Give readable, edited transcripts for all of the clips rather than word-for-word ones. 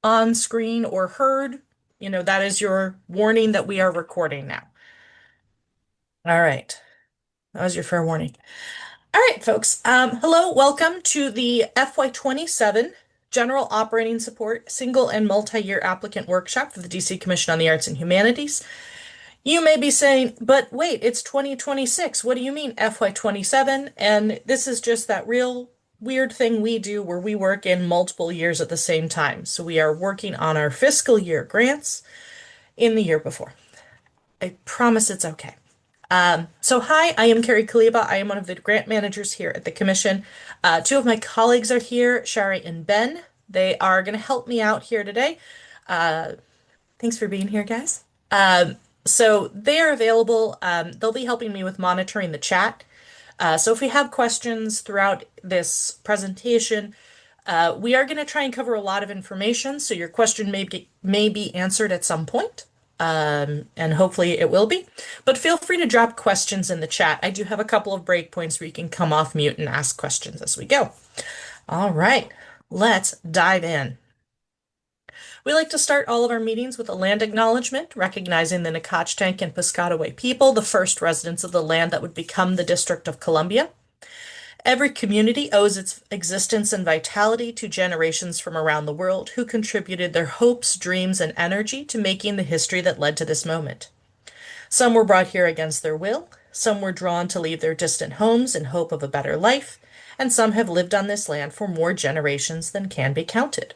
on screen or heard, that is your warning that we are recording now. All right. That was your fair warning. All right, folks. Hello, welcome to the FY27 General Operating Support Single and Multi-Year Applicant Workshop for the DC Commission on the Arts and Humanities. You may be saying, but wait, it's 2026. What do you mean FY27? And this is just that real weird thing we do where we work in multiple years at the same time. So we are working on our fiscal year grants in the year before. I promise it's okay. So hi, I am Carrie Kaliba. I am one of the grant managers here at the Commission. Two of my colleagues are here, Shari and Ben. They are going to help me out here today. Thanks for being here, guys. So they are available. They'll be helping me with monitoring the chat. So if we have questions throughout this presentation, we are going to try and cover a lot of information, so your question may be answered at some point. And hopefully it will be. But feel free to drop questions in the chat. I do have a couple of breakpoints where you can come off mute and ask questions as we go. All right, let's dive in. We like to start all of our meetings with a land acknowledgement, recognizing the Nacotchtank and Piscataway people, the first residents of the land that would become the District of Columbia. Every community owes its existence and vitality to generations from around the world who contributed their hopes, dreams, and energy to making the history that led to this moment. Some were brought here against their will, some were drawn to leave their distant homes in hope of a better life, and some have lived on this land for more generations than can be counted.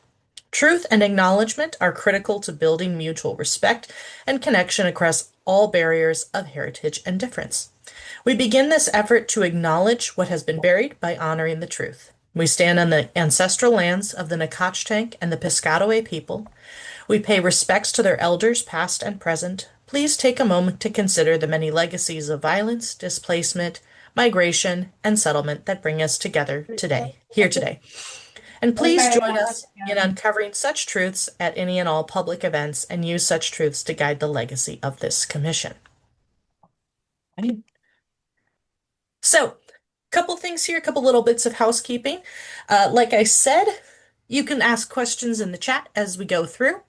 Truth and acknowledgement are critical to building mutual respect and connection across all barriers of heritage and difference. We begin this effort to acknowledge what has been buried by honoring the truth. We stand on the ancestral lands of the Nacotchtank and the Piscataway people. We pay respects to their elders, past and present. Please take a moment to consider the many legacies of violence, displacement, migration, and settlement that bring us together today, here today. And please join us in uncovering such truths at any and all public events and use such truths to guide the legacy of this commission. So, a couple things here, a couple little bits of housekeeping. Like I said, you can ask questions in the chat as we go through.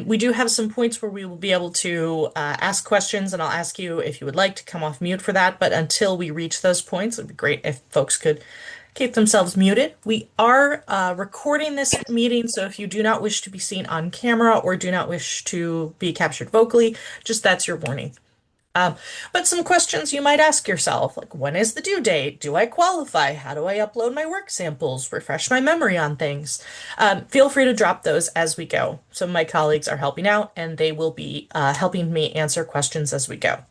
We do have some points where we will be able to ask questions, and I'll ask you if you would like to come off mute for that. But until we reach those points, it would be great if folks could keep themselves muted. We are recording this meeting, so if you do not wish to be seen on camera or do not wish to be captured vocally, just that's your warning. But some questions you might ask yourself, like when is the due date? Do I qualify? How do I upload my work samples? Refresh my memory on things. Feel free to drop those as we go. Some of my colleagues are helping out and they will be helping me answer questions as we go.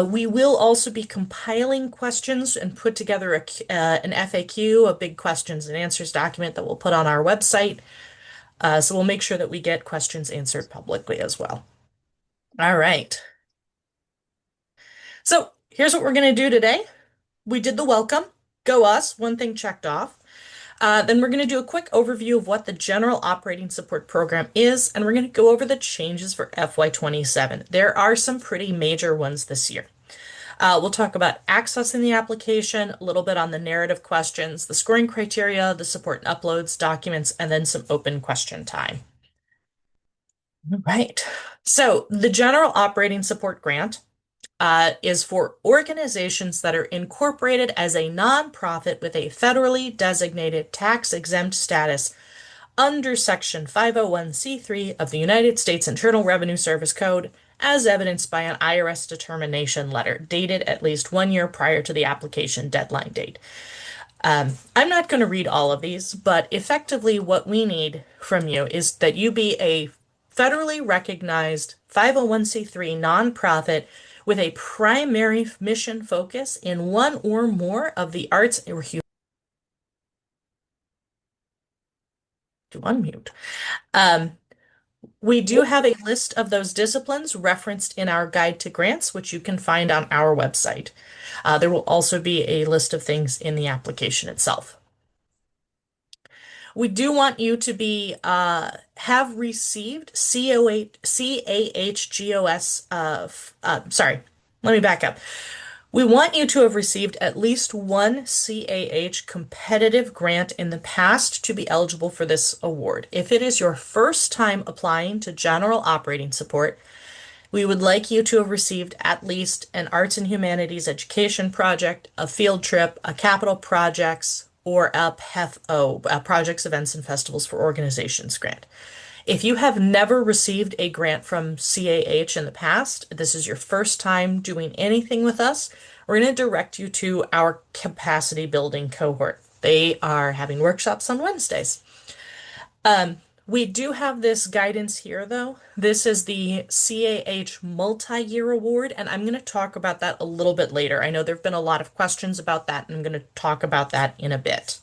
We will also be compiling questions and put together an FAQ, a big questions and answers document that we'll put on our website. So we'll make sure that we get questions answered publicly as well. All right. So here's what we're going to do today. We did the welcome, go us, one thing checked off. Then we're going to do a quick overview of what the General Operating Support Program is, and we're going to go over the changes for FY27. There are some pretty major ones this year. We'll talk about accessing the application, a little bit on the narrative questions, the scoring criteria, the support and uploads, documents, and then some open question time. All right. So the General Operating Support Grant is for organizations that are incorporated as a nonprofit with a federally designated tax-exempt status under Section 501c3 of the United States Internal Revenue Service Code, as evidenced by an IRS determination letter dated at least 1 year prior to the application deadline date. I'm not going to read all of these, but effectively what we need from you is that you be a federally recognized 501c3 nonprofit with a primary mission focus in one or more of the arts or to unmute. We do have a list of those disciplines referenced in our guide to grants, which you can find on our website. There will also be a list of things in the application itself. We do want you to be have received CAHGOS. Sorry, let me back up. We want you to have received at least one CAH competitive grant in the past to be eligible for this award. If it is your first time applying to general operating support, we would like you to have received at least an arts and humanities education project, a field trip, a capital projects, or a PEFO, a projects, events, and festivals for organizations grant. If you have never received a grant from CAH in the past, this is your first time doing anything with us, we're going to direct you to our capacity building cohort. They are having workshops on Wednesdays. We do have this guidance here, though. This is the CAH Multi-Year Award, and I'm going to talk about that a little bit later. I know there have been a lot of questions about that, and I'm going to talk about that in a bit.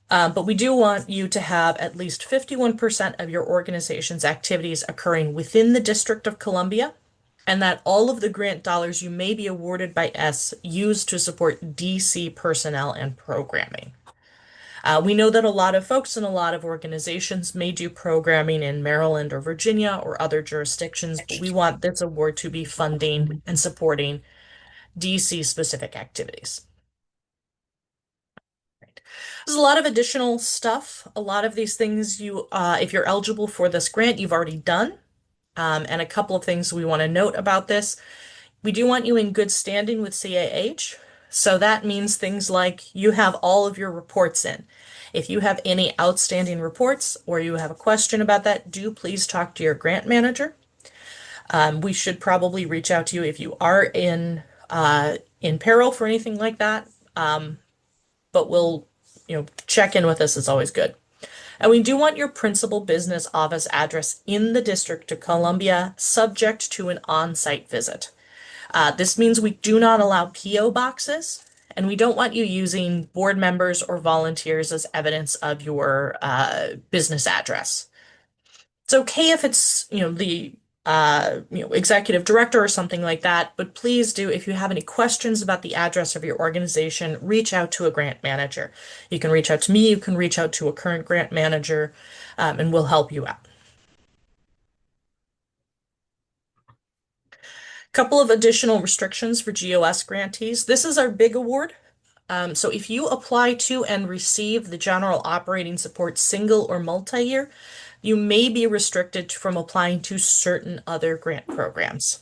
But we do want you to have at least 51% of your organization's activities occurring within the District of Columbia, and that all of the grant dollars you may be awarded by S used to support DC personnel and programming. We know that a lot of folks in a lot of organizations may do programming in Maryland or Virginia or other jurisdictions, but we want this award to be funding and supporting DC specific activities. There's a lot of additional stuff. A lot of these things if you're eligible for this grant, you've already done. And a couple of things we want to note about this. We do want you in good standing with CAH. So that means things like you have all of your reports in. If you have any outstanding reports or you have a question about that, do please talk to your grant manager. We should probably reach out to you if you are in peril for anything like that. But we'll, check in with us is always good. And we do want your principal business office address in the District of Columbia, subject to an on-site visit. This means we do not allow PO boxes, and we don't want you using board members or volunteers as evidence of your business address. It's okay if it's, the executive director or something like that, but please do, if you have any questions about the address of your organization, reach out to a grant manager. You can reach out to me, you can reach out to a current grant manager, and we'll help you out. Couple of additional restrictions for GOS grantees. This is our big award. So if you apply to and receive the general operating support single or multi-year, you may be restricted from applying to certain other grant programs.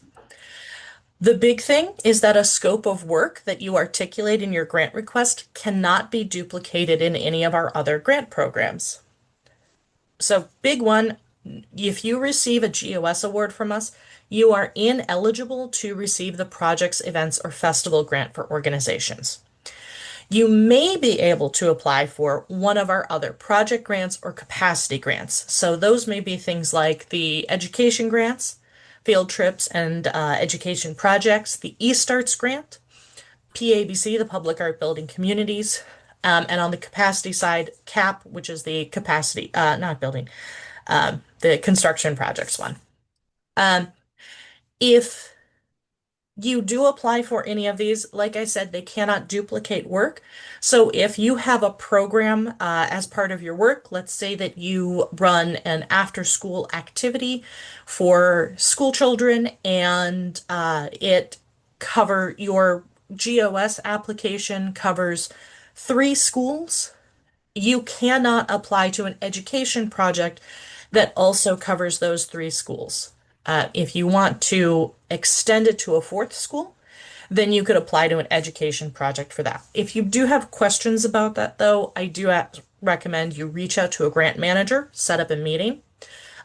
The big thing is that a scope of work that you articulate in your grant request cannot be duplicated in any of our other grant programs. So big one, if you receive a GOS award from us, you are ineligible to receive the projects, events, or festival grant for organizations. You may be able to apply for one of our other project grants or capacity grants. So those may be things like the education grants, field trips and education projects, the eStarts grant, PABC, the Public Art Building Communities, and on the capacity side, CAP, which is the capacity, not building, the construction projects one. If you do apply for any of these, like I said, they cannot duplicate work. So if you have a program as part of your work, let's say that you run an after-school activity for school children and your GOS application covers 3 schools, you cannot apply to an education project that also covers those 3 schools. If you want to extend it to a 4th school, then you could apply to an education project for that. If you do have questions about that, though, I do recommend you reach out to a grant manager, set up a meeting,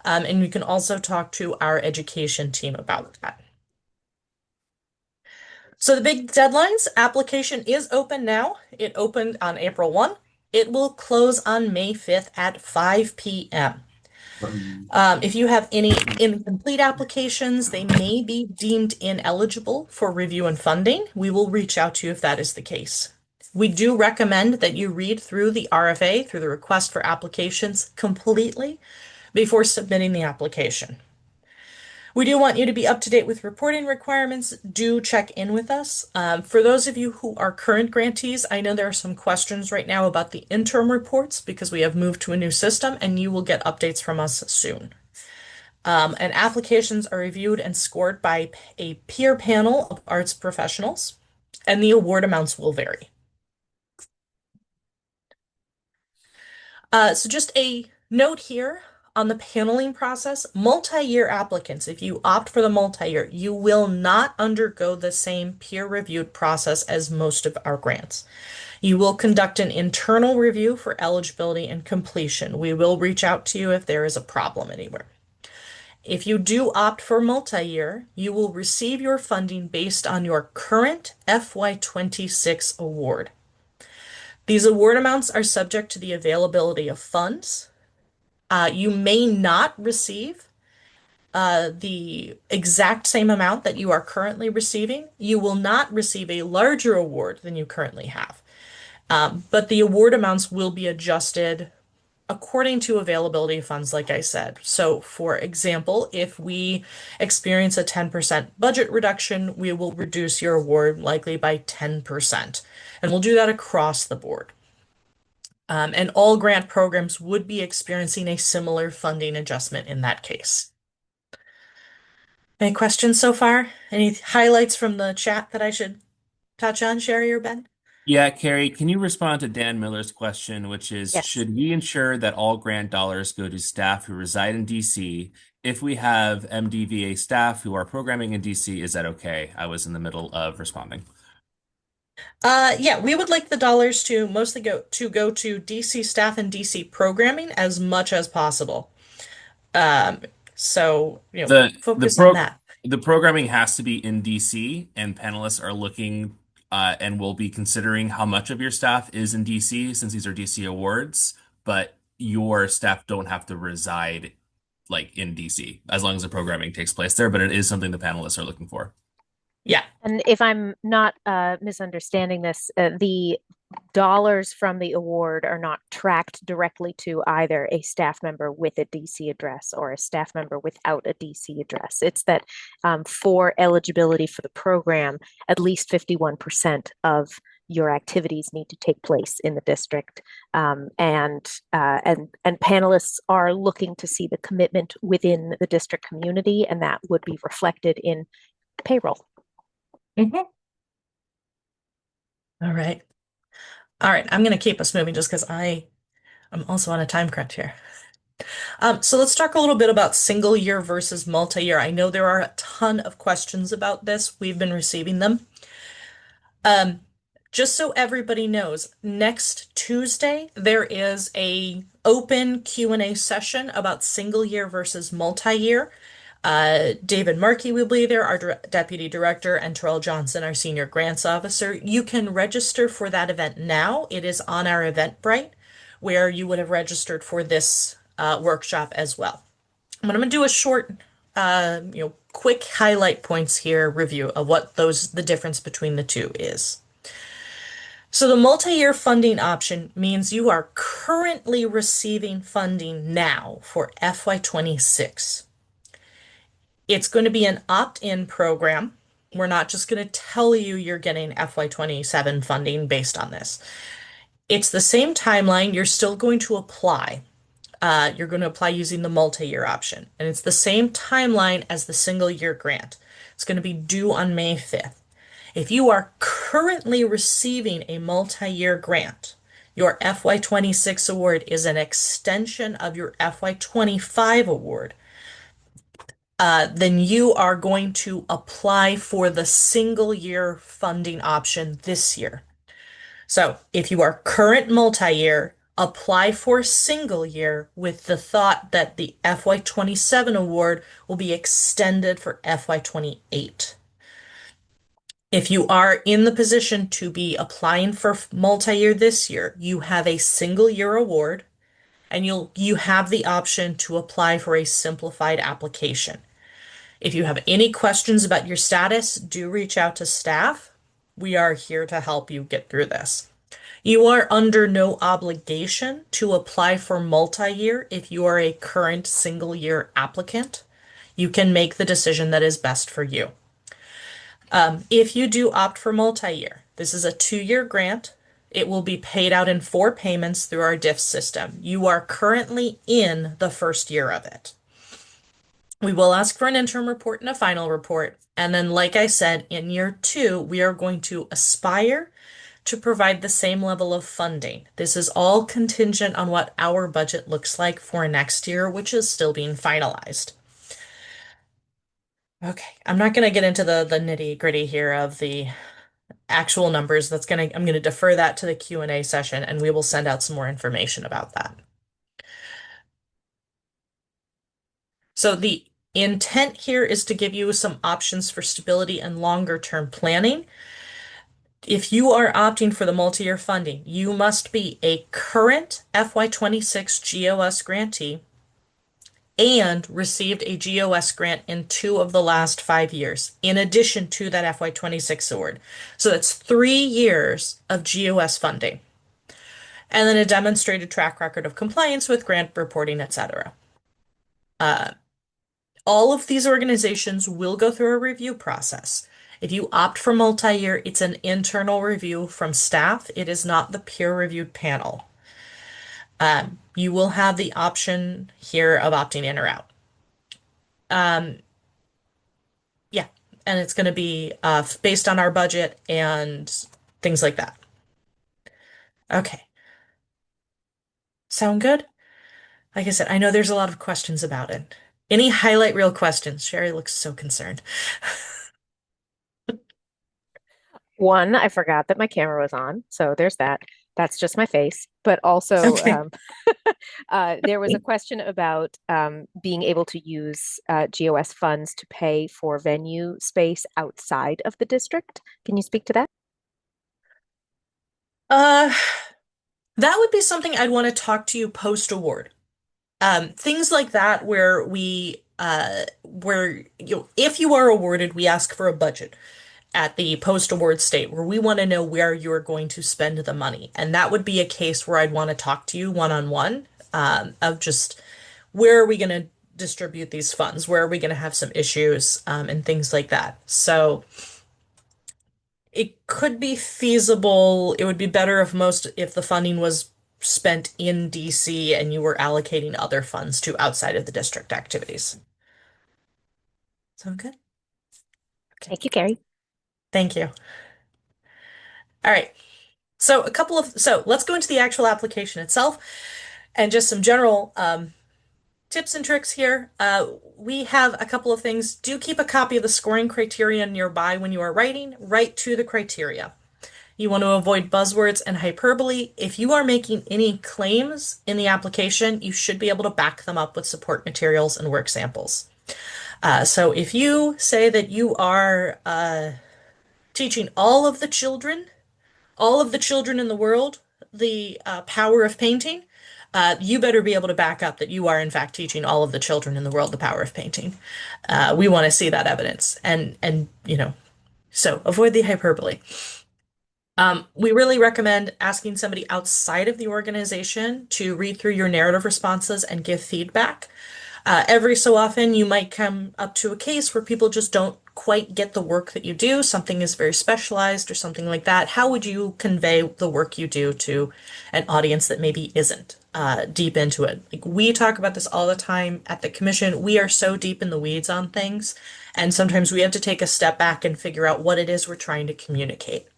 and you can also talk to our education team about that. So the big deadlines, application is open now. It opened on April 1. It will close on May 5th at 5 p.m. If you have any incomplete applications, they may be deemed ineligible for review and funding. We will reach out to you if that is the case. We do recommend that you read through the RFA, through the request for applications completely before submitting the application. We do want you to be up to date with reporting requirements. Do check in with us. For those of you who are current grantees, I know there are some questions right now about the interim reports because we have moved to a new system and you will get updates from us soon. And applications are reviewed and scored by a peer panel of arts professionals. and the award amounts will vary. So just a note here on the paneling process, multi-year applicants, if you opt for the multi-year, you will not undergo the same peer-reviewed process as most of our grants. You will conduct an internal review for eligibility and completion. We will reach out to you if there is a problem anywhere. If you do opt for multi-year, you will receive your funding based on your current FY26 award. These award amounts are subject to the availability of funds. You may not receive the exact same amount that you are currently receiving. You will not receive a larger award than you currently have. But the award amounts will be adjusted according to availability of funds, like I said. So, for example, if we experience a 10% budget reduction, we will reduce your award likely by 10%. And we'll do that across the board. And all grant programs would be experiencing a similar funding adjustment in that case. Any questions so far? Any highlights from the chat that I should touch on, Sherry or Ben? Yeah, Carrie, can you respond to Dan Miller's question, which is, Yes. should we ensure that all grant dollars go to staff who reside in DC? If we have MDVA staff who are programming in DC, is that okay? I was in the middle of responding. Yeah, we would like the dollars to mostly go to DC staff and DC programming as much as possible. Um, so, The the focus on pro that. the programming has to be in DC, and panelists are looking and will be considering how much of your staff is in DC since these are DC awards, but your staff don't have to reside like in DC as long as the programming takes place there, but it is something the panelists are looking for. Yeah. And if I'm not misunderstanding this, the dollars from the award are not tracked directly to either a staff member with a DC address or a staff member without a DC address. It's that for eligibility for the program, at least 51% of your activities need to take place in the district, and panelists are looking to see the commitment within the district community, and that would be reflected in payroll. Mhm. All right. All right. I'm going to keep us moving just because I'm also on a time crunch here. So let's talk a little bit about single year versus multi-year. I know there are a ton of questions about this. We've been receiving them. Um, just so everybody knows, next Tuesday there is a open Q&A session about single year versus multi-year. David Markey will be there, our deputy director, and Terrell Johnson, our senior grants officer. You can register for that event now. It is on our Eventbrite, where you would have registered for this workshop as well. But I'm going to do a short, quick highlight points here review of what the difference between the two is. So the multi-year funding option means you are currently receiving funding now for FY26. It's going to be an opt-in program. We're not just going to tell you you're getting FY27 funding based on this. It's the same timeline. You're still going to apply. You're going to apply using the multi-year option. And it's the same timeline as the single year grant. It's going to be due on May 5th. If you are currently receiving a multi-year grant, your FY26 award is an extension of your FY25 award. Then you are going to apply for the single year funding option this year. So if you are current multi-year, apply for single year with the thought that the FY27 award will be extended for FY28. If you are in the position to be applying for multi-year this year, you have a single year award and you have the option to apply for a simplified application. If you have any questions about your status, do reach out to staff. We are here to help you get through this. You are under no obligation to apply for multi-year if you are a current single year applicant. You can make the decision that is best for you. If you do opt for multi-year, this is a 2-year grant. It will be paid out in 4 payments through our DIF system. You are currently in the first year of it. We will ask for an interim report and a final report. And then, like I said, in year two, we are going to aspire to provide the same level of funding. This is all contingent on what our budget looks like for next year, which is still being finalized. Okay, I'm not going to get into the nitty-gritty here of the actual numbers. I'm going to defer that to the Q&A session, and we will send out some more information about that. So the intent here is to give you some options for stability and longer term planning. If you are opting for the multi-year funding, you must be a current FY26 GOS grantee and received a GOS grant in 2 of the last 5 years, in addition to that FY26 award. So that's 3 years of GOS funding, and then a demonstrated track record of compliance with grant reporting, etc. All of these organizations will go through a review process. If you opt for multi-year, it's an internal review from staff. It is not the peer-reviewed panel. You will have the option here of opting in or out. Yeah, and it's going to be based on our budget and things like that. Okay, sound good? Like I said, I know there's a lot of questions about it. Any highlight reel questions? Sherry looks so concerned. One, I forgot that my camera was on, so there's that. That's just my face. But also, Okay. there was a question about being able to use GOS funds to pay for venue space outside of the district. Can you speak to that? Uh, that would be something I'd want to talk to you post-award. Things like that where if you are awarded, we ask for a budget at the post-award state where we want to know where you're going to spend the money. And that would be a case where I'd want to talk to you one-on-one, of just where are we going to distribute these funds? Where are we going to have some issues, and things like that. So it could be feasible. It would be better if the funding was spent in DC and you were allocating other funds to outside of the district activities. Sound good? Okay. Thank you, Carrie. Thank you. All right. So let's go into the actual application itself and just some general tips and tricks here. We have a couple of things. Do keep a copy of the scoring criteria nearby when you are writing. Write to the criteria. You want to avoid buzzwords and hyperbole. If you are making any claims in the application, you should be able to back them up with support materials and work samples. So if you say that you are teaching all of the children in the world, the power of painting, you better be able to back up that you are in fact teaching all of the children in the world the power of painting. We want to see that evidence, and so avoid the hyperbole. We really recommend asking somebody outside of the organization to read through your narrative responses and give feedback. Every so often, you might come up to a case where people just don't quite get the work that you do. Something is very specialized or something like that. How would you convey the work you do to an audience that maybe isn't deep into it? Like, we talk about this all the time at the commission. We are so deep in the weeds on things, and sometimes we have to take a step back and figure out what it is we're trying to communicate.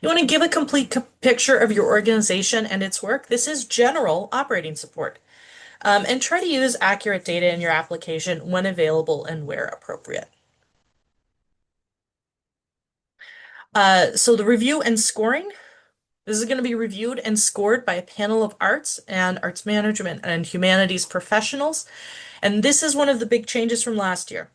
You want to give a complete picture of your organization and its work. This is general operating support. And try to use accurate data in your application when available and where appropriate. So the review and scoring. This is going to be reviewed and scored by a panel of arts and arts management and humanities professionals. And this is one of the big changes from last year.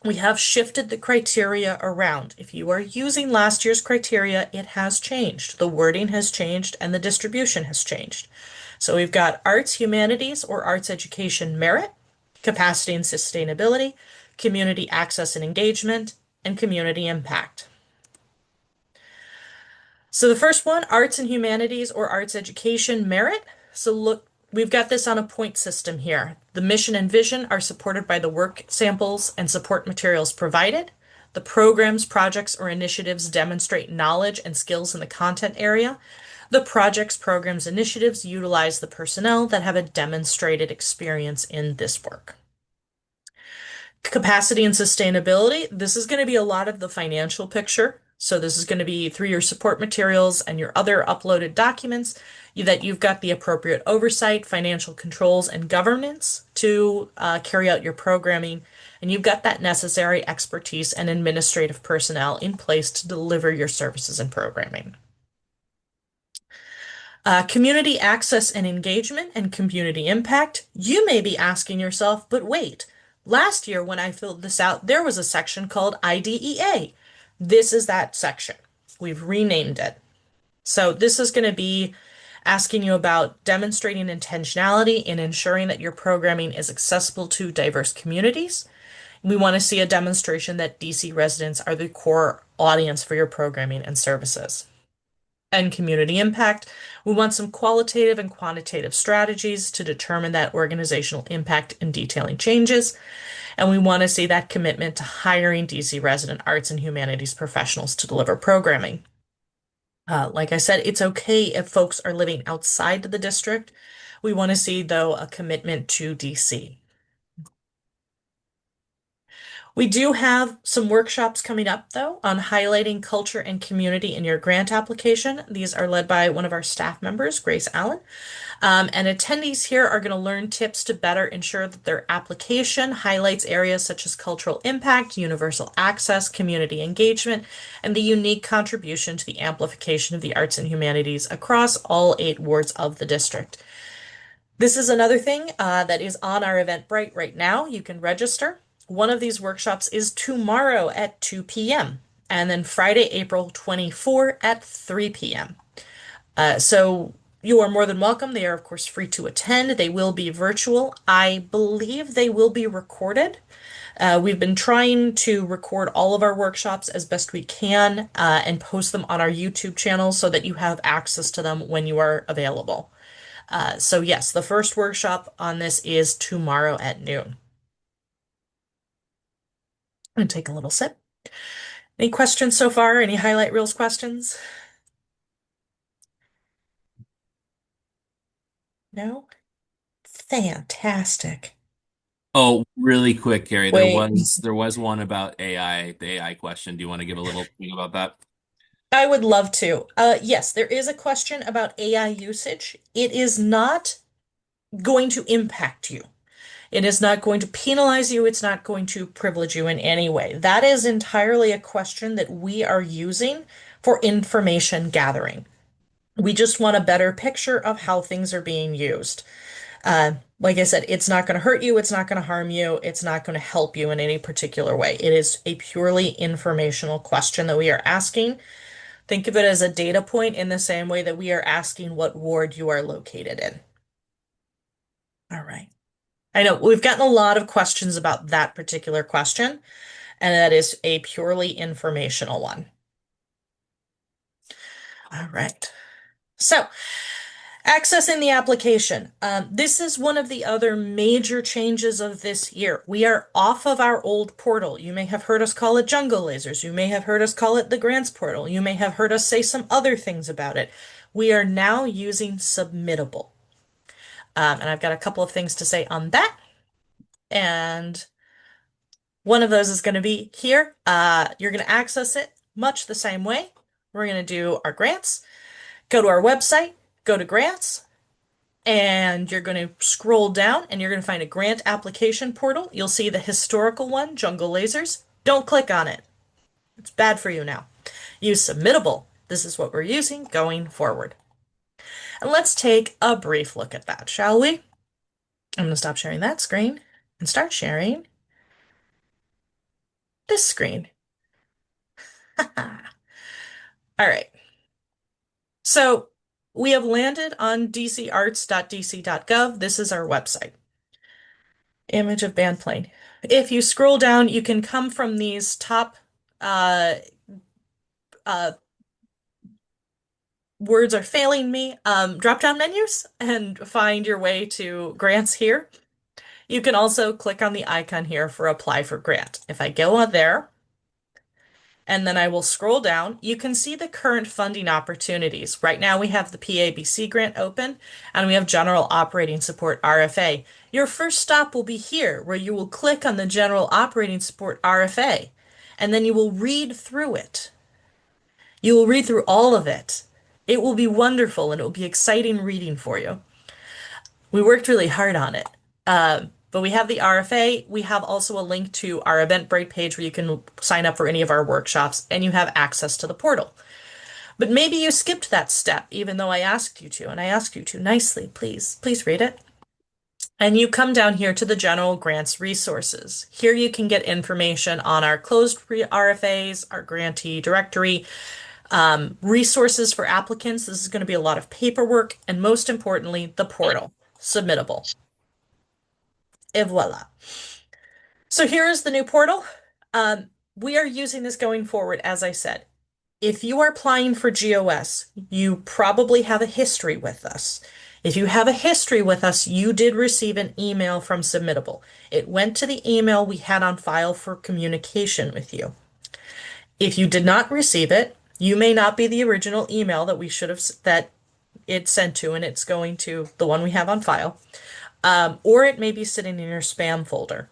We have shifted the criteria around. If you are using last year's criteria, it has changed. The wording has changed and the distribution has changed. So we've got arts, humanities, or arts education merit, capacity and sustainability, community access and engagement, and community impact. So the first one, arts and humanities or arts education merit. So look, we've got this on a point system here. The mission and vision are supported by the work samples and support materials provided. The programs, projects, or initiatives demonstrate knowledge and skills in the content area. The projects, programs, initiatives utilize the personnel that have a demonstrated experience in this work. Capacity and sustainability, this is going to be a lot of the financial picture. So this is going to be through your support materials and your other uploaded documents that you've got the appropriate oversight, financial controls, and governance to carry out your programming. And you've got that necessary expertise and administrative personnel in place to deliver your services and programming. Community access and engagement and community impact. You may be asking yourself, but wait, last year when I filled this out, there was a section called IDEA. This is that section. We've renamed it. So this is going to be asking you about demonstrating intentionality in ensuring that your programming is accessible to diverse communities. We want to see a demonstration that DC residents are the core audience for your programming and services. And community impact. We want some qualitative and quantitative strategies to determine that organizational impact in detailing changes. And we want to see that commitment to hiring DC resident arts and humanities professionals to deliver programming. Like I said, it's okay if folks are living outside the district. We want to see, though, a commitment to DC. We do have some workshops coming up, though, on highlighting culture and community in your grant application. These are led by one of our staff members, Grace Allen. And attendees here are going to learn tips to better ensure that their application highlights areas such as cultural impact, universal access, community engagement, and the unique contribution to the amplification of the arts and humanities across all 8 wards of the district. This is another thing that is on our Eventbrite right now. You can register. One of these workshops is tomorrow at 2 p.m. and then Friday, April 24 at 3 p.m. So you are more than welcome. They are, of course, free to attend. They will be virtual. I believe they will be recorded. We've been trying to record all of our workshops as best we can and post them on our YouTube channel so that you have access to them when you are available. So yes, the first workshop on this is tomorrow at noon. I'm gonna take a little sip. Any questions so far? Any highlight reels questions? No? Fantastic. Oh, really quick, Gary. There Wait, was there was one about AI, the AI question. Do you want to give a little thing about that? I would love to. Yes, there is a question about AI usage. It is not going to impact you. It is not going to penalize you. It's not going to privilege you in any way. That is entirely a question that we are using for information gathering. We just want a better picture of how things are being used. Like I said, it's not going to hurt you. It's not going to harm you. It's not going to help you in any particular way. It is a purely informational question that we are asking. Think of it as a data point in the same way that we are asking what ward you are located in. All right. I know we've gotten a lot of questions about that particular question, and that is a purely informational one. All right. So, accessing the application. This is one of the other major changes of this year. We are off of our old portal. You may have heard us call it Jungle Lasers. You may have heard us call it the Grants portal. You may have heard us say some other things about it. We are now using Submittable. And I've got a couple of things to say on that. And one of those is going to be here. You're going to access it much the same way. We're going to do our grants, go to our website, go to grants, and you're going to scroll down and you're going to find a grant application portal. You'll see the historical one, Jungle Lasers. Don't click on it. It's bad for you now. Use Submittable. This is what we're using going forward. And let's take a brief look at that, shall we? I'm going to stop sharing that screen and start sharing this screen. All right. So we have landed on dcarts.dc.gov. This is our website. Image of band playing. If you scroll down, you can come from these top uh, words are failing me, drop-down menus and find your way to grants here. You can also click on the icon here for apply for grant. If I go on there And then I will scroll down. You can see the current funding opportunities. Right now we have the PABC grant open and we have General Operating Support RFA. Your first stop will be here where you will click on the General Operating Support RFA and then you will read through it. You will read through all of it. It will be wonderful and it will be exciting reading for you. We worked really hard on it. But we have the RFA. We have also a link to our Eventbrite page where you can sign up for any of our workshops and you have access to the portal. But maybe you skipped that step, even though I asked you to, and I asked you to nicely. Please read it. And you come down here to the General Grants Resources. Here you can get information on our closed RFAs, our grantee directory, resources for applicants. This is going to be a lot of paperwork, and most importantly, the portal, submittable. Et voila. So here is the new portal. We are using this going forward, as I said. If you are applying for GOS, you probably have a history with us. If you have a history with us, you did receive an email from Submittable. It went to the email we had on file for communication with you. If you did not receive it, you may not be the original email that we should have that it sent to, and it's going to the one we have on file, or it may be sitting in your spam folder.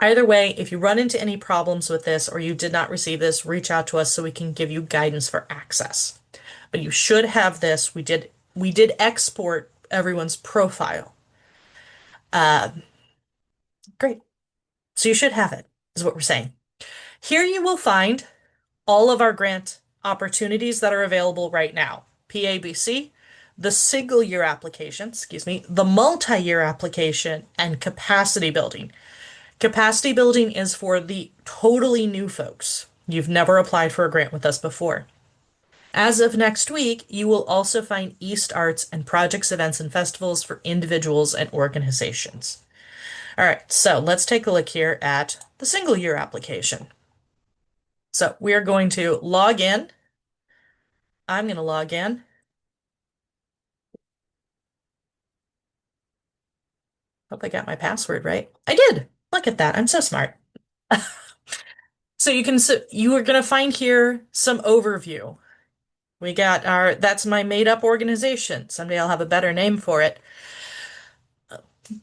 Either way, if you run into any problems with this or you did not receive this, reach out to us so we can give you guidance for access. But you should have this. We did export everyone's profile. Great. So you should have it, is what we're saying. Here you will find all of our grant opportunities that are available right now. PABC, the single year application, the multi-year application, and capacity building. Capacity building is for the totally new folks. You've never applied for a grant with us before. As of next week, you will also find East Arts and projects, events, and festivals for individuals and organizations. All right, so let's take a look here at the single year application. So we are going to log in. I'm going to log in. Hope I got my password right. I did. Look at that. I'm so smart. So you are going to find here some overview. We got that's my made up organization. Someday I'll have a better name for it.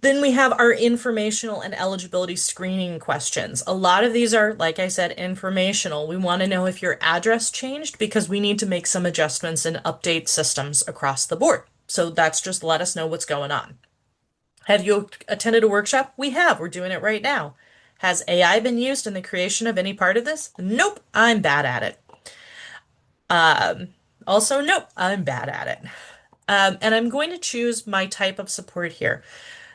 Then we have our informational and eligibility screening questions. A lot of these are, like I said, informational. We want to know if your address changed because we need to make some adjustments and update systems across the board. So that's just let us know what's going on. Have you attended a workshop? We have. We're doing it right now. Has AI been used in the creation of any part of this? Nope, I'm bad at it. Also, nope, I'm bad at it. And I'm going to choose my type of support here.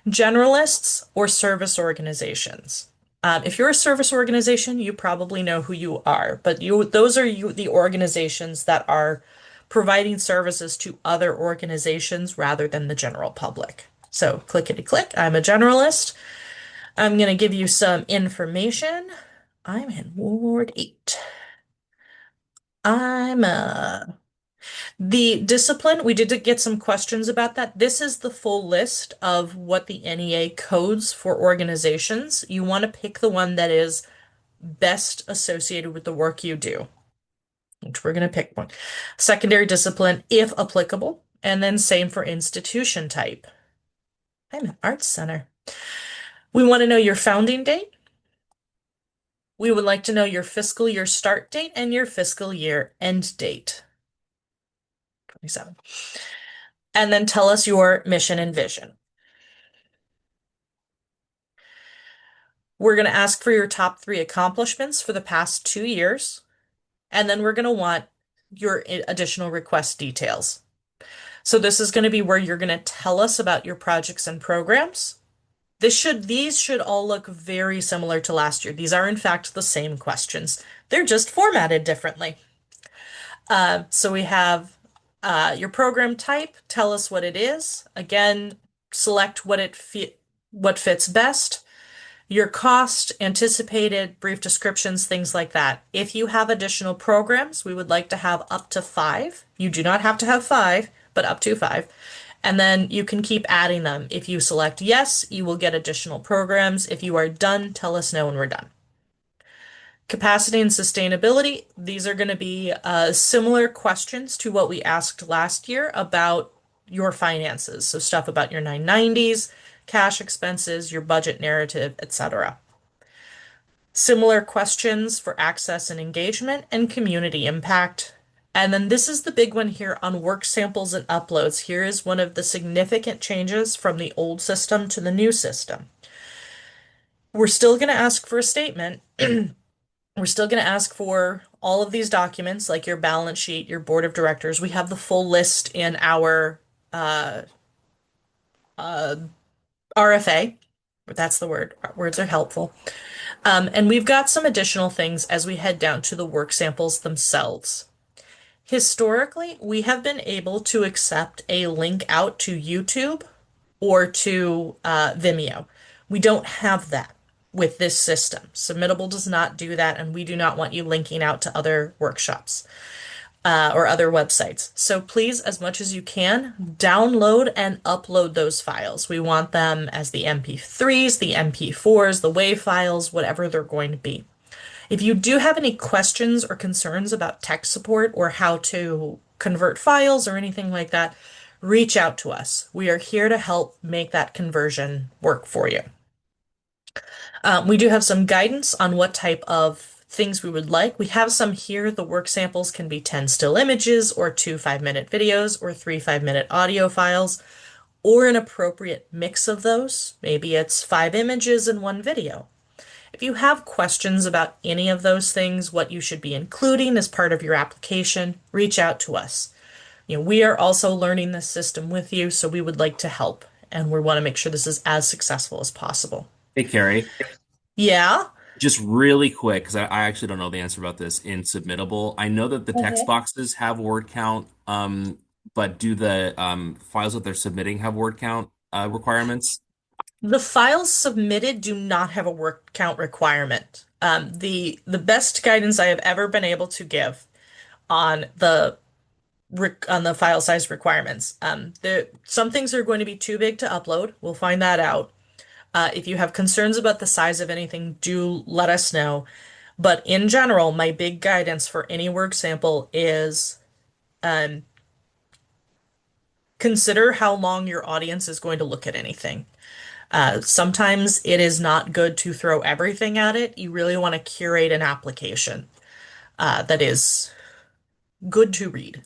Generalists or service organizations. If you're a service organization, you probably know who you are, but those are the organizations that are providing services to other organizations rather than the general public. So clickety click, I'm a generalist. I'm going to give you some information. I'm in Ward 8. The discipline, we did get some questions about that. This is the full list of what the NEA codes for organizations. You want to pick the one that is best associated with the work you do, which we're going to pick one. Secondary discipline, if applicable, and then same for institution type. I'm an arts center. We want to know your founding date. We would like to know your fiscal year start date and your fiscal year end date. 27. And then tell us your mission and vision. We're going to ask for your top 3 accomplishments for the past 2 years. And then we're going to want your additional request details. So this is going to be where you're going to tell us about your projects and programs. These should all look very similar to last year. These are in fact the same questions. They're just formatted differently. So we have your program type, tell us what it is. Again, select what fits best. Your cost, anticipated, brief descriptions, things like that. If you have additional programs, we would like to have up to 5. You do not have to have 5, but up to 5. And then you can keep adding them. If you select yes, you will get additional programs. If you are done, tell us no when we're done. Capacity and sustainability, these are going to be similar questions to what we asked last year about your finances. So stuff about your 990s, cash expenses, your budget narrative, etc. Similar questions for access and engagement and community impact. And then this is the big one here on work samples and uploads. Here is one of the significant changes from the old system to the new system. We're still going to ask for a statement. We're still going to ask for all of these documents, like your balance sheet, your board of directors. We have the full list in our uh, uh, RFA. That's the word. Words are helpful. And we've got some additional things as we head down to the work samples themselves. Historically, we have been able to accept a link out to YouTube or to Vimeo. We don't have that with this system. Submittable does not do that, and we do not want you linking out to other workshops or other websites. So please, as much as you can, download and upload those files. We want them as the MP3s, the MP4s, the WAV files, whatever they're going to be. If you do have any questions or concerns about tech support or how to convert files or anything like that, reach out to us. We are here to help make that conversion work for you. We do have some guidance on what type of things we would like. We have some here. The work samples can be 10 still images or 2 5-minute videos or 3 5-minute audio files or an appropriate mix of those. Maybe it's 5 images and 1 video. If you have questions about any of those things, what you should be including as part of your application, reach out to us. We are also learning this system with you, so we would like to help, and we want to make sure this is as successful as possible. Hey, Carrie, Yeah. just really quick, because I actually don't know the answer about this in Submittable. I know that the text Mhm. boxes have word count, but do the files that they're submitting have word count requirements? The files submitted do not have a word count requirement. The best guidance I have ever been able to give on the file size requirements. Some things are going to be too big to upload. We'll find that out. If you have concerns about the size of anything, do let us know. But in general, my big guidance for any work sample is um, consider how long your audience is going to look at anything. Sometimes it is not good to throw everything at it. You really want to curate an application that is good to read.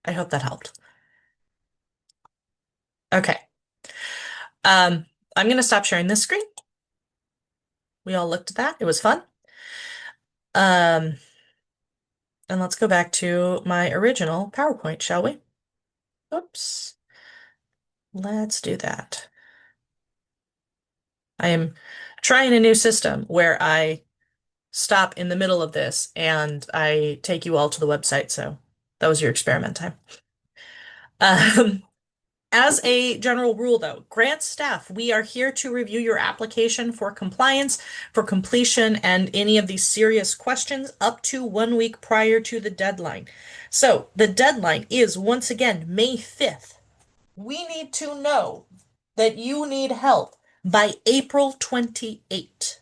I hope that helped. Okay. Um, I'm going to stop sharing this screen. We all looked at that. It was fun. Um, and let's go back to my original PowerPoint, shall we? Oops. Let's do that. I am trying a new system where I stop in the middle of this and I take you all to the website. So that was your experiment time. Um, As a general rule, though, grant staff, we are here to review your application for compliance, for completion, and any of these serious questions up to 1 week prior to the deadline. So the deadline is once again May 5th. We need to know that you need help by April 28th.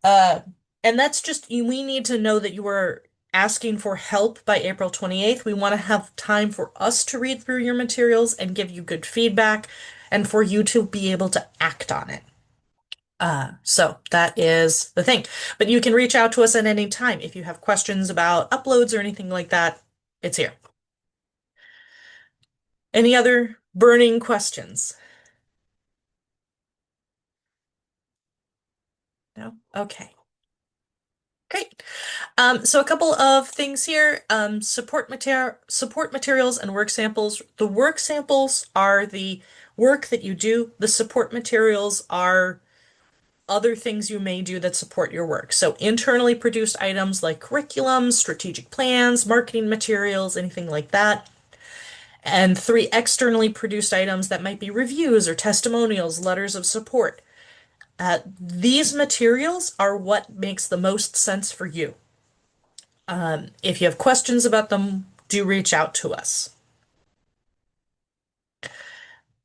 Uh, and that's just, we need to know that you are asking for help by April 28th. We want to have time for us to read through your materials and give you good feedback and for you to be able to act on it. So that is the thing. But you can reach out to us at any time if you have questions about uploads or anything like that. It's here. Any other burning questions? No? Okay. Great. So a couple of things here. Support materials and work samples. The work samples are the work that you do. The support materials are other things you may do that support your work. So internally produced items like curriculums, strategic plans, marketing materials, anything like that. And 3 externally produced items that might be reviews or testimonials, letters of support. These materials are what makes the most sense for you. If you have questions about them, do reach out to us.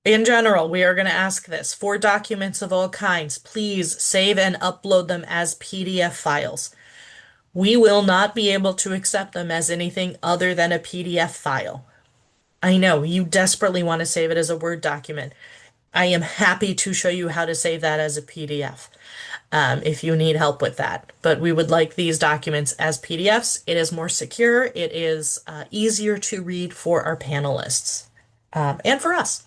In general, we are going to ask this. For documents of all kinds, please save and upload them as PDF files. We will not be able to accept them as anything other than a PDF file. I know you desperately want to save it as a Word document. I am happy to show you how to save that as a PDF, if you need help with that. But we would like these documents as PDFs. It is more secure. It is easier to read for our panelists, and for us.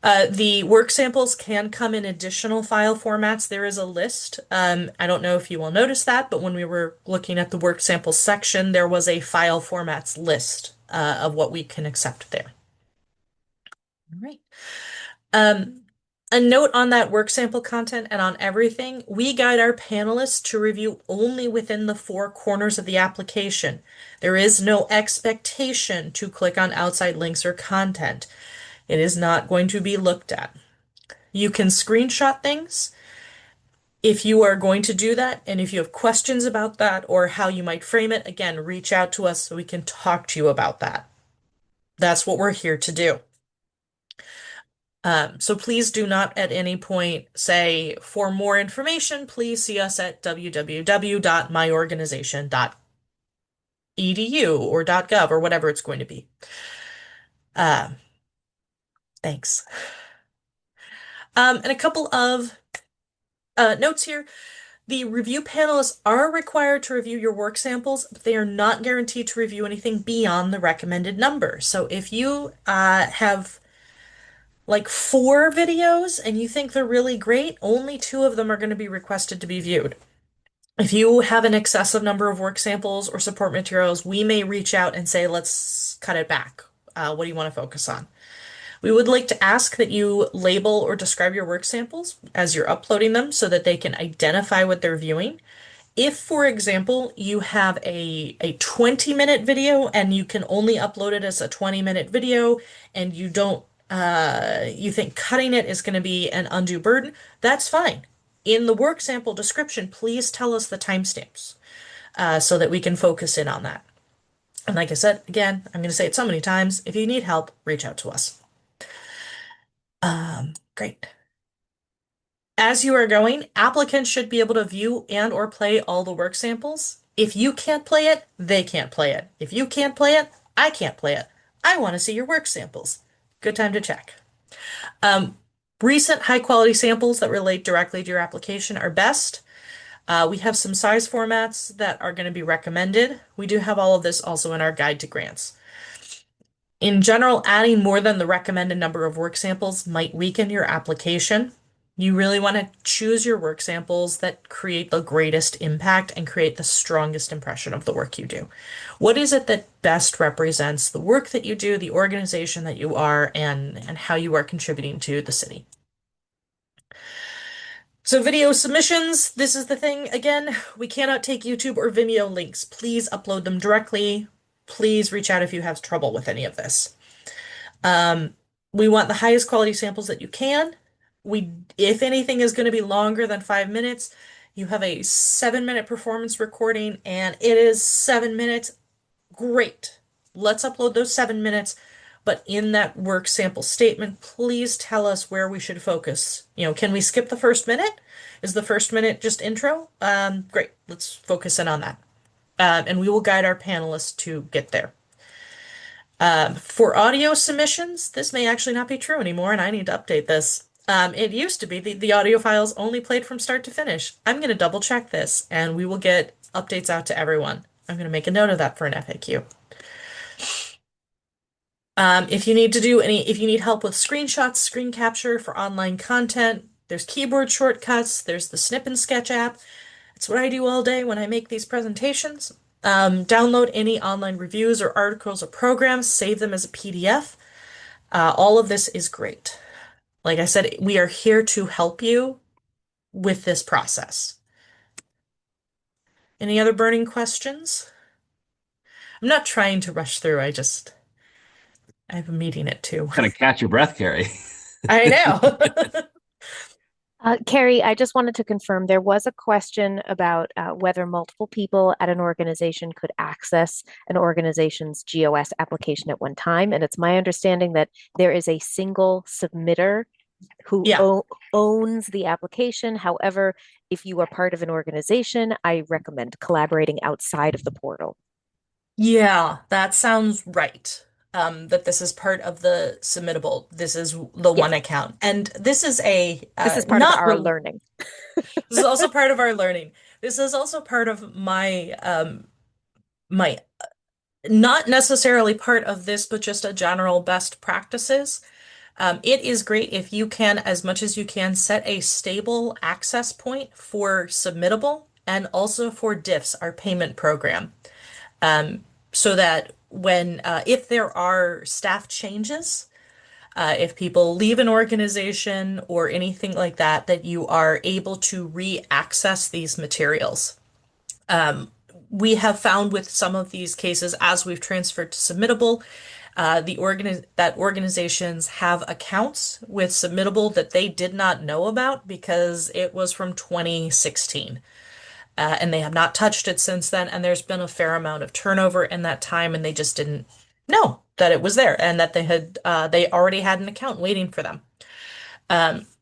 The work samples can come in additional file formats. There is a list. I don't know if you will notice that, but when we were looking at the work samples section, there was a file formats list of what we can accept there. All right. Um, a note on that work sample content and on everything, we guide our panelists to review only within the four corners of the application. There is no expectation to click on outside links or content. It is not going to be looked at. You can screenshot things if you are going to do that, and if you have questions about that or how you might frame it, again, reach out to us so we can talk to you about that. That's what we're here to do. So please do not at any point say, for more information, please see us at www.myorganization.edu or .gov or whatever it's going to be. Uh, thanks. And a couple of notes here. The review panelists are required to review your work samples, but they are not guaranteed to review anything beyond the recommended number. So if you have like 4 videos and you think they're really great, only 2 of them are going to be requested to be viewed. If you have an excessive number of work samples or support materials, we may reach out and say, let's cut it back. What do you want to focus on? We would like to ask that you label or describe your work samples as you're uploading them so that they can identify what they're viewing. If, for example, you have a 20-minute video and you can only upload it as a 20-minute video and you don't you think cutting it is going to be an undue burden, that's fine. In the work sample description, please tell us the timestamps so that we can focus in on that. And like I said, again, I'm going to say it so many times, if you need help, reach out to us. Great. As you are going, applicants should be able to view and or play all the work samples. If you can't play it, they can't play it. If you can't play it, I can't play it. I want to see your work samples. Good time to check. Recent high quality samples that relate directly to your application are best. We have some size formats that are going to be recommended. We do have all of this also in our guide to grants. In general, adding more than the recommended number of work samples might weaken your application. You really want to choose your work samples that create the greatest impact and create the strongest impression of the work you do. What is it that best represents the work that you do, the organization that you are, and how you are contributing to the city? So video submissions, this is the thing. Again, we cannot take YouTube or Vimeo links. Please upload them directly. Please reach out if you have trouble with any of this. We want the highest quality samples that you can. If anything is going to be longer than 5 minutes, you have a 7-minute performance recording and it is 7 minutes. Great. Let's upload those 7 minutes. But in that work sample statement, please tell us where we should focus. Can we skip the first minute? Is the first minute just intro? Great. Let's focus in on that. And we will guide our panelists to get there. For audio submissions, this may actually not be true anymore, and I need to update this. It used to be the audio files only played from start to finish. I'm going to double check this, and we will get updates out to everyone. I'm going to make a note of that for an FAQ. If you need help with screenshots, screen capture for online content, there's keyboard shortcuts, there's the Snip and Sketch app. It's what I do all day when I make these presentations. Download any online reviews or articles or programs, save them as a PDF. All of this is great. Like I said, we are here to help you with this process. Any other burning questions? I'm not trying to rush through, I have a meeting at 2. Kind of catch your breath, Carrie. I know. Carrie, I just wanted to confirm there was a question about whether multiple people at an organization could access an organization's GOS application at one time. And it's my understanding that there is a single submitter who Yeah. owns the application. However, if you are part of an organization, I recommend collaborating outside of the portal. Yeah, that sounds right. That this is part of the submittable. This is the Yes, one account. And this is a this is part of not our re learning. this is also part of our learning. This is also part of my not necessarily part of this, but just a general best practices. It is great if you can, as much as you can, set a stable access point for submittable and also for diffs, our payment program. So that when if there are staff changes, if people leave an organization or anything like that, that you are able to re-access these materials. We have found with some of these cases, as we've transferred to submittable, that organizations have accounts with submittable that they did not know about because it was from 2016. And they have not touched it since then. And there's been a fair amount of turnover in that time, and they just didn't know that it was there and that they already had an account waiting for them.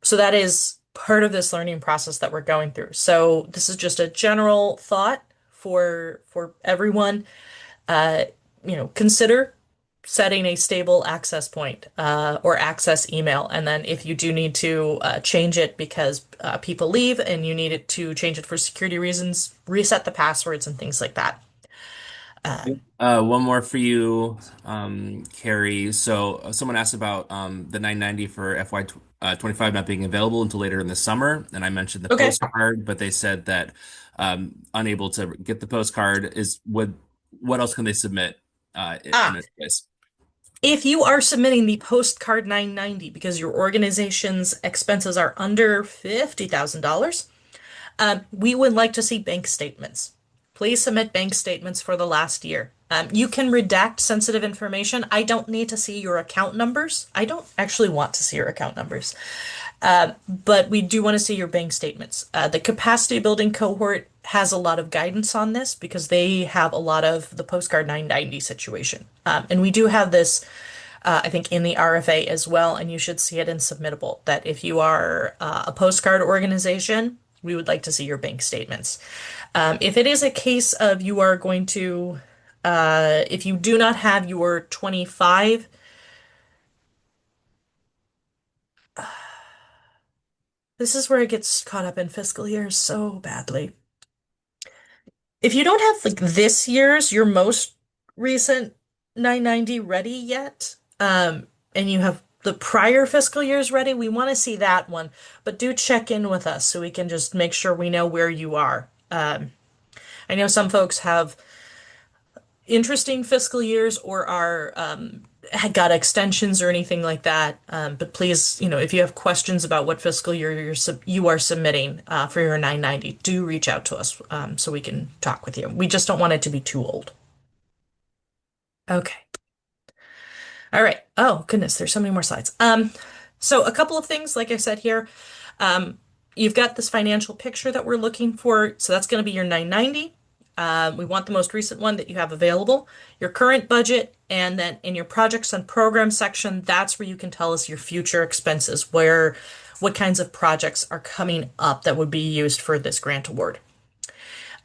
So that is part of this learning process that we're going through. So this is just a general thought for everyone. Uh, consider setting a stable access point or access email. And then if you do need to change it because people leave and you need it to change it for security reasons, reset the passwords and things like that. Uh, One more for you, Carrie. So someone asked about the 990 for FY25 not being available until later in the summer, and I mentioned the okay. postcard, but they said that unable to get the postcard is what else can they submit in Ah, this case? if you are submitting the postcard 990 because your organization's expenses are under $50,000, we would like to see bank statements. Please submit bank statements for the last year. You can redact sensitive information. I don't need to see your account numbers. I don't actually want to see your account numbers. But we do want to see your bank statements. The capacity building cohort has a lot of guidance on this because they have a lot of the postcard 990 situation. And we do have this, I think, in the RFA as well, and you should see it in submittable that if you are a postcard organization, we would like to see your bank statements. If it is a case of you are going to, if you do not have your 25, this is where it gets caught up in fiscal years so badly. If you don't have like this year's, your most recent 990 ready yet, and you have the prior fiscal years ready, we want to see that one. But do check in with us so we can just make sure we know where you are. I know some folks have interesting fiscal years or are had got extensions or anything like that. But please, if you have questions about what fiscal year you are submitting for your 990, do reach out to us so we can talk with you. We just don't want it to be too old. Okay. All right. Oh, goodness, there's so many more slides. So a couple of things, like I said here, um, you've got this financial picture that we're looking for. So that's going to be your 990. We want the most recent one that you have available, your current budget, and then in your projects and programs section, that's where you can tell us your future expenses, what kinds of projects are coming up that would be used for this grant award.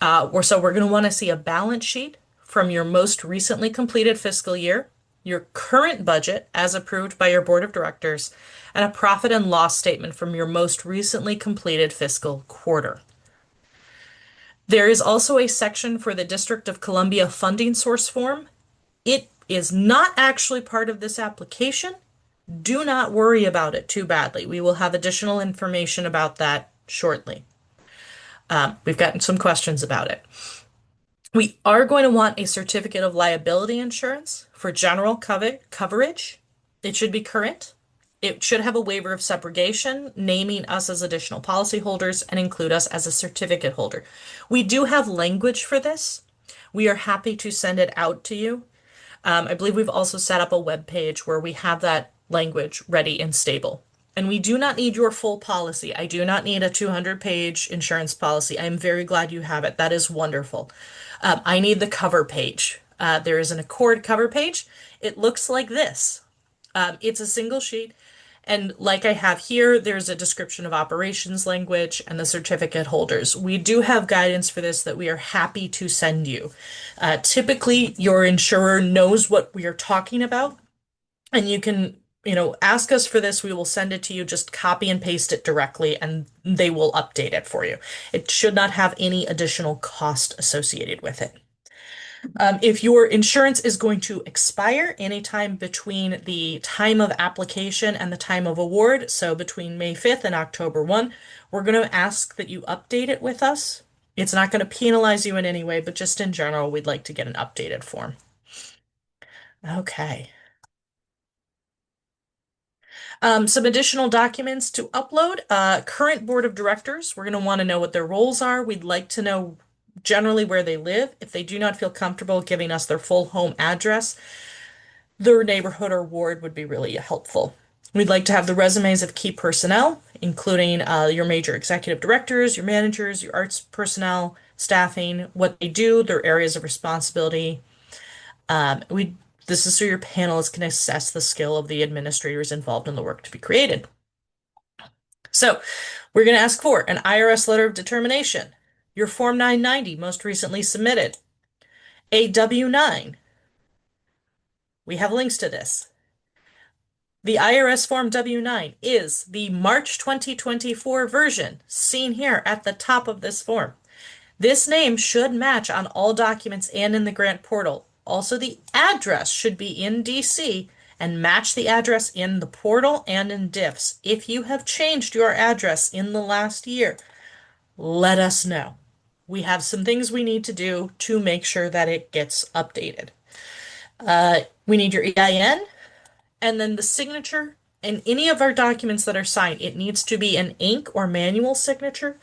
So we're going to want to see a balance sheet from your most recently completed fiscal year, your current budget as approved by your board of directors, and a profit and loss statement from your most recently completed fiscal quarter. There is also a section for the District of Columbia funding source form. It is not actually part of this application. Do not worry about it too badly. We will have additional information about that shortly. We've gotten some questions about it. We are going to want a certificate of liability insurance for general coverage. It should be current. It should have a waiver of subrogation, naming us as additional policyholders and include us as a certificate holder. We do have language for this. We are happy to send it out to you. I believe we've also set up a web page where we have that language ready and stable. And we do not need your full policy. I do not need a 200-page insurance policy. I'm very glad you have it. That is wonderful. I need the cover page. There is an Accord cover page. It looks like this. It's a single sheet. And like I have here, there's a description of operations language and the certificate holders. We do have guidance for this that we are happy to send you. Typically, your insurer knows what we are talking about, and you can, ask us for this. We will send it to you. Just copy and paste it directly, and they will update it for you. It should not have any additional cost associated with it. If your insurance is going to expire anytime between the time of application and the time of award, so between May 5th and October 1, we're going to ask that you update it with us. It's not going to penalize you in any way, but just in general, we'd like to get an updated form. Okay. Some additional documents to upload. Current board of directors, we're going to want to know what their roles are. We'd like to know generally where they live. If they do not feel comfortable giving us their full home address, their neighborhood or ward would be really helpful. We'd like to have the resumes of key personnel, including your major executive directors, your managers, your arts personnel, staffing, what they do, their areas of responsibility. This is so your panelists can assess the skill of the administrators involved in the work to be created. So we're going to ask for an IRS letter of determination, your Form 990 most recently submitted, a W-9. We have links to this. The IRS Form W-9 is the March 2024 version seen here at the top of this form. This name should match on all documents and in the grant portal. Also, the address should be in DC and match the address in the portal and in diffs. If you have changed your address in the last year, let us know. We have some things we need to do to make sure that it gets updated. We need your EIN and then the signature. In any of our documents that are signed, it needs to be an ink or manual signature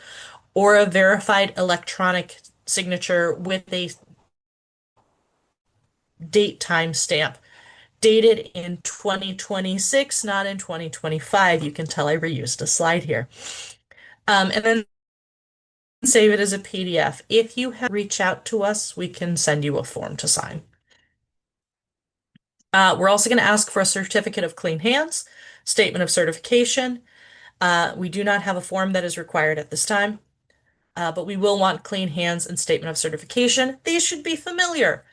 or a verified electronic signature with a date time stamp dated in 2026, not in 2025. You can tell I reused a slide here. And then save it as a PDF. If you have reached out to us, we can send you a form to sign. We're also going to ask for a certificate of clean hands, statement of certification. We do not have a form that is required at this time, but we will want clean hands and statement of certification. These should be familiar.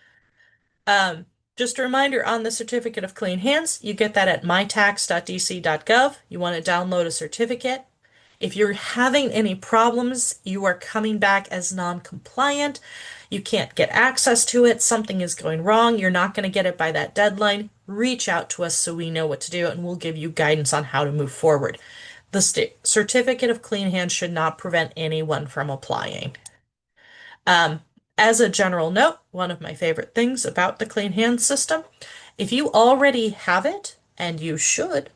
Just a reminder on the certificate of clean hands, you get that at mytax.dc.gov. You want to download a certificate. If you're having any problems, you are coming back as non-compliant, you can't get access to it, something is going wrong, you're not going to get it by that deadline, reach out to us so we know what to do and we'll give you guidance on how to move forward. The certificate of clean hands should not prevent anyone from applying. As a general note, one of my favorite things about the clean hands system, if you already have it, and you should,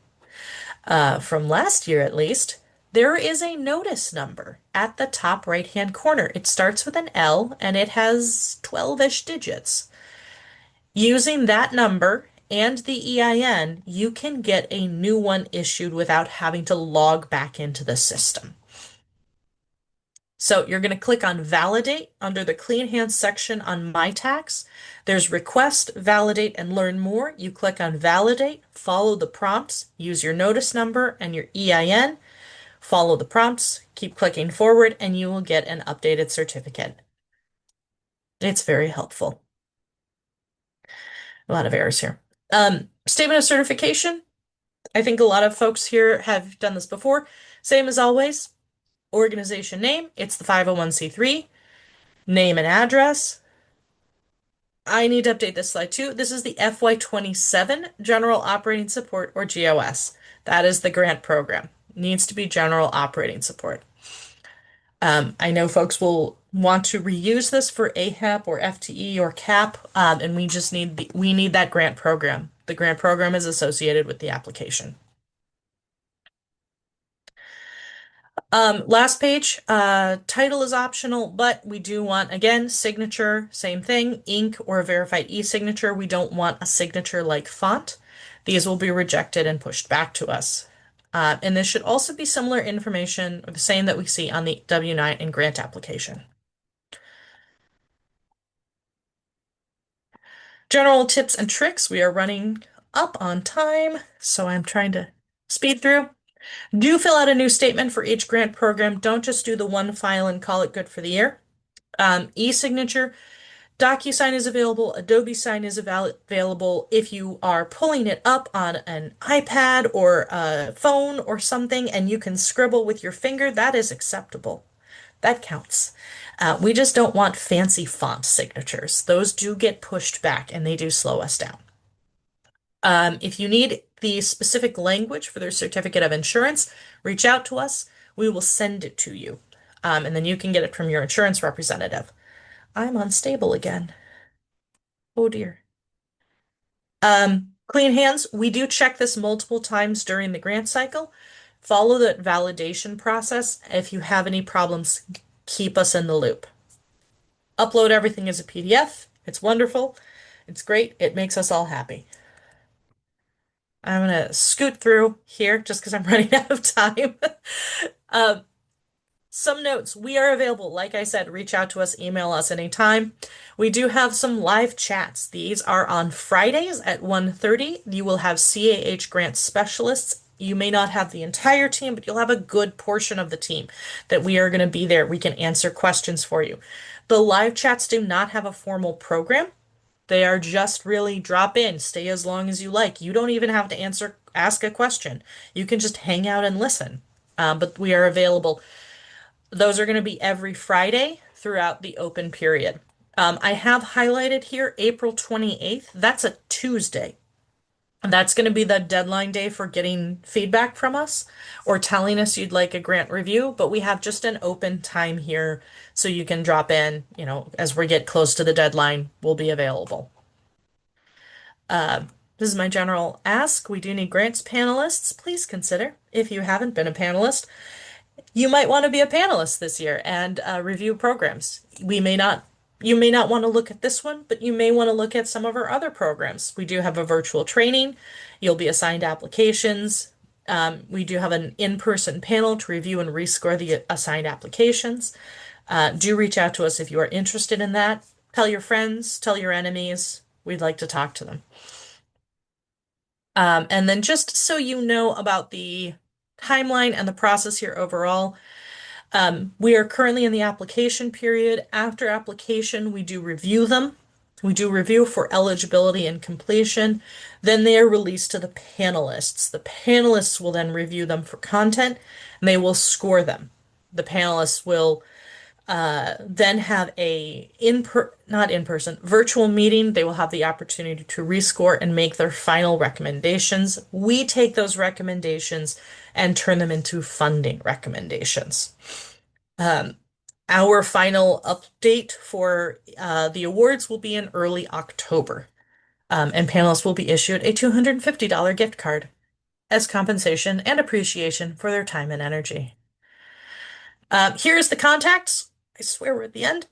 from last year at least, there is a notice number at the top right-hand corner. It starts with an L and it has 12-ish digits. Using that number and the EIN, you can get a new one issued without having to log back into the system. So you're going to click on Validate under the Clean Hands section on My Tax. There's Request, Validate, and Learn More. You click on Validate, follow the prompts, use your notice number and your EIN, follow the prompts, keep clicking forward, and you will get an updated certificate. It's very helpful. A lot of errors here. Statement of certification. I think a lot of folks here have done this before. Same as always. Organization name, it's the 501c3. Name and address. I need to update this slide too. This is the FY27 General Operating Support, or GOS. That is the grant program. Needs to be General Operating Support. I know folks will want to reuse this for AHAP or FTE or CAP, and we just need that grant program. The grant program is associated with the application. Last page, title is optional, but we do want, again, signature, same thing, ink or a verified e-signature. We don't want a signature like font. These will be rejected and pushed back to us. And this should also be similar information, or the same that we see on the W-9 and grant application. General tips and tricks. We are running up on time, so I'm trying to speed through. Do fill out a new statement for each grant program. Don't just do the one file and call it good for the year. E-signature. DocuSign is available. Adobe Sign is available. If you are pulling it up on an iPad or a phone or something and you can scribble with your finger, that is acceptable. That counts. We just don't want fancy font signatures. Those do get pushed back and they do slow us down. If you need the specific language for their certificate of insurance, reach out to us. We will send it to you. And then you can get it from your insurance representative. I'm unstable again. Oh dear. Clean hands. We do check this multiple times during the grant cycle. Follow the validation process. If you have any problems, keep us in the loop. Upload everything as a PDF. It's wonderful. It's great. It makes us all happy. I'm gonna scoot through here just because I'm running out of time. Um, some notes. We are available. Like I said, reach out to us, email us anytime. We do have some live chats. These are on Fridays at 1:30. You will have CAH grant specialists. You may not have the entire team, but you'll have a good portion of the team that we are going to be there. We can answer questions for you. The live chats do not have a formal program. They are just really drop in, stay as long as you like. You don't even have to ask a question. You can just hang out and listen. But we are available. Those are going to be every Friday throughout the open period. I have highlighted here April 28th. That's a Tuesday. And that's going to be the deadline day for getting feedback from us or telling us you'd like a grant review. But we have just an open time here so you can drop in, as we get close to the deadline, we'll be available. This is my general ask. We do need grants panelists. Please consider, if you haven't been a panelist, you might want to be a panelist this year and review programs. You may not want to look at this one, but you may want to look at some of our other programs. We do have a virtual training. You'll be assigned applications. We do have an in-person panel to review and rescore the assigned applications. Do reach out to us if you are interested in that. Tell your friends, tell your enemies. We'd like to talk to them. And then just so you know about the timeline and the process here overall, we are currently in the application period. After application, we do review them. We do review for eligibility and completion. Then they are released to the panelists. The panelists will then review them for content and they will score them. The panelists will then have a not in person, virtual meeting. They will have the opportunity to rescore and make their final recommendations. We take those recommendations and turn them into funding recommendations. Our final update for the awards will be in early October, and panelists will be issued a $250 gift card as compensation and appreciation for their time and energy. Here's the contacts. I swear we're at the end.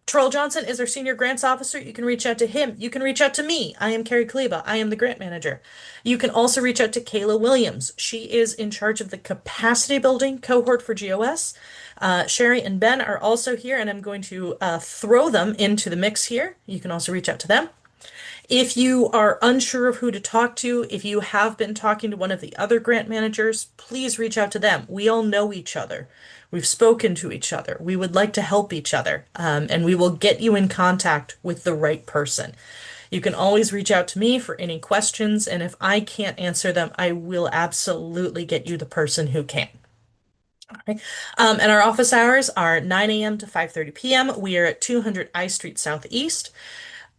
Terrell Johnson is our senior grants officer. You can reach out to him. You can reach out to me. I am Carrie Kleba. I am the grant manager. You can also reach out to Kayla Williams. She is in charge of the capacity building cohort for GOS. Sherry and Ben are also here, and I'm going to throw them into the mix here. You can also reach out to them. If you are unsure of who to talk to, if you have been talking to one of the other grant managers, please reach out to them. We all know each other. We've spoken to each other. We would like to help each other, and we will get you in contact with the right person. You can always reach out to me for any questions, and if I can't answer them, I will absolutely get you the person who can. Okay. And our office hours are 9 a.m. to 5:30 p.m. We are at 200 I Street Southeast.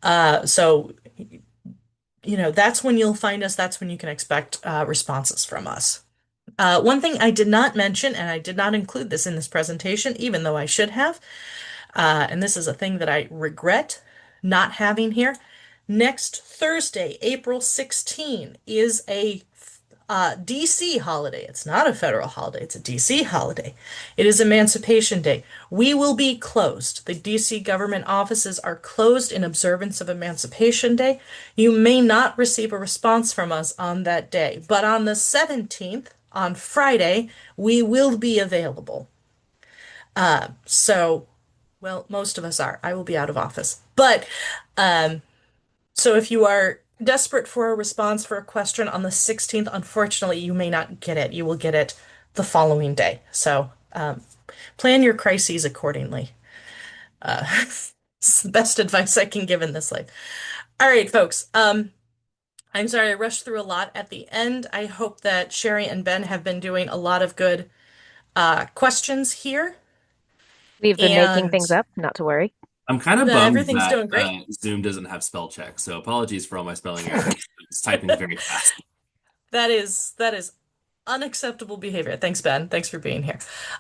So, that's when you'll find us. That's when you can expect responses from us. One thing I did not mention, and I did not include this in this presentation, even though I should have, and this is a thing that I regret not having here. Next Thursday, April 16, is a DC holiday. It's not a federal holiday, it's a DC holiday. It is Emancipation Day. We will be closed. The DC government offices are closed in observance of Emancipation Day. You may not receive a response from us on that day, but on the 17th, on Friday, we will be available. So, well, most of us are. I will be out of office. But so if you are desperate for a response for a question on the 16th, unfortunately, you may not get it. You will get it the following day. So plan your crises accordingly. Uh, it's the best advice I can give in this life. All right, folks. I'm sorry I rushed through a lot at the end. I hope that Sherry and Ben have been doing a lot of good questions here. We've been making And things up, not to worry. I'm kind of bummed everything's that doing great. Zoom doesn't have spell check, so apologies for all my spelling errors. It's typing very fast. That is unacceptable behavior. Thanks, Ben. Thanks for being here.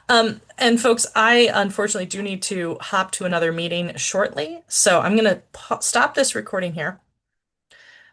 And folks, I unfortunately do need to hop to another meeting shortly, so I'm gonna stop this recording here.